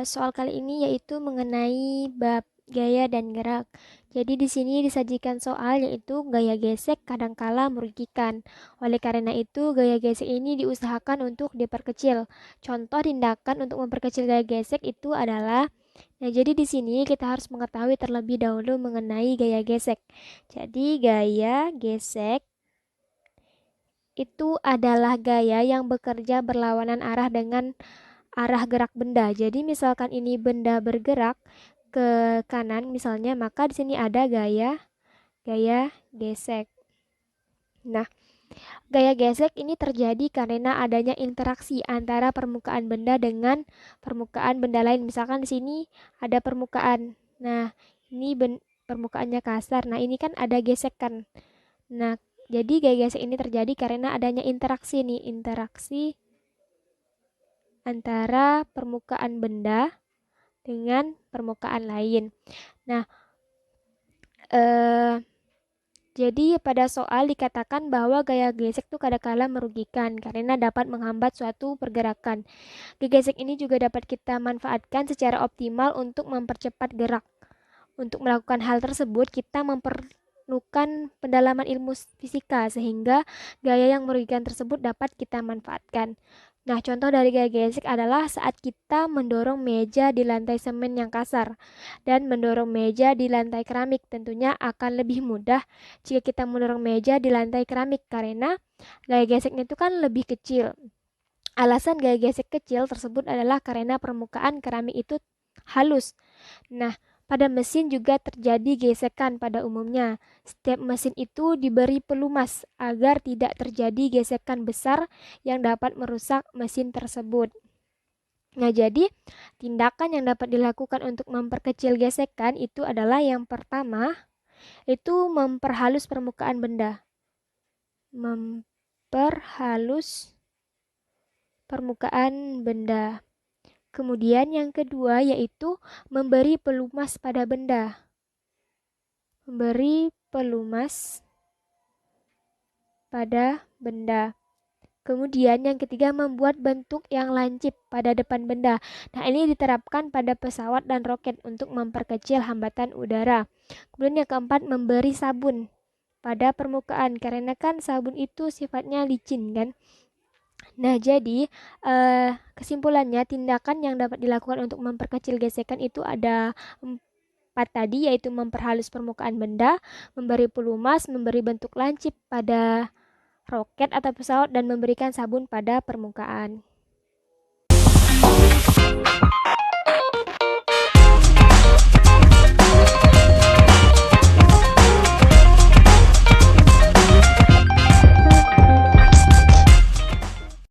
Soal kali ini yaitu mengenai bab gaya dan gerak. Jadi di sini disajikan soal yaitu gaya gesek kadangkala merugikan. Oleh karena itu, gaya gesek ini diusahakan untuk diperkecil. Contoh tindakan untuk memperkecil gaya gesek itu adalah jadi di sini kita harus mengetahui terlebih dahulu mengenai gaya gesek. Jadi gaya gesek itu adalah gaya yang bekerja berlawanan arah dengan arah gerak benda. Jadi misalkan ini benda bergerak ke kanan misalnya, maka di sini ada gaya gesek. Nah, gaya gesek ini terjadi karena adanya interaksi antara permukaan benda dengan permukaan benda lain. Misalkan di sini ada permukaan. Nah, ini permukaannya kasar. Nah, ini kan ada gesekan. Nah, jadi gaya gesek ini terjadi karena adanya interaksi nih, interaksi antara permukaan benda dengan permukaan lain. Nah, jadi pada soal dikatakan bahwa gaya gesek itu kadangkala merugikan karena dapat menghambat suatu pergerakan. Gaya gesek ini juga dapat kita manfaatkan secara optimal untuk mempercepat gerak. Untuk melakukan hal tersebut, kita memerlukan pendalaman ilmu fisika sehingga gaya yang merugikan tersebut dapat kita manfaatkan. Nah, contoh dari gaya gesek adalah saat kita mendorong meja di lantai semen yang kasar dan mendorong meja di lantai keramik. Tentunya akan lebih mudah jika kita mendorong meja di lantai keramik karena gaya geseknya itu kan lebih kecil. Alasan gaya gesek kecil tersebut adalah karena permukaan keramik itu halus. Nah, pada mesin juga terjadi gesekan pada umumnya. Setiap mesin itu diberi pelumas agar tidak terjadi gesekan besar yang dapat merusak mesin tersebut. Nah, jadi tindakan yang dapat dilakukan untuk memperkecil gesekan itu adalah yang pertama, itu memperhalus permukaan benda. Memperhalus permukaan benda. Kemudian yang kedua yaitu memberi pelumas pada benda. Memberi pelumas pada benda. Kemudian yang ketiga membuat bentuk yang lancip pada depan benda. Nah, ini diterapkan pada pesawat dan roket untuk memperkecil hambatan udara. Kemudian yang keempat memberi sabun pada permukaan karena kan sabun itu sifatnya licin kan. Nah, jadi kesimpulannya tindakan yang dapat dilakukan untuk memperkecil gesekan itu ada empat tadi, yaitu memperhalus permukaan benda, memberi pelumas, memberi bentuk lancip pada roket atau pesawat, dan memberikan sabun pada permukaan.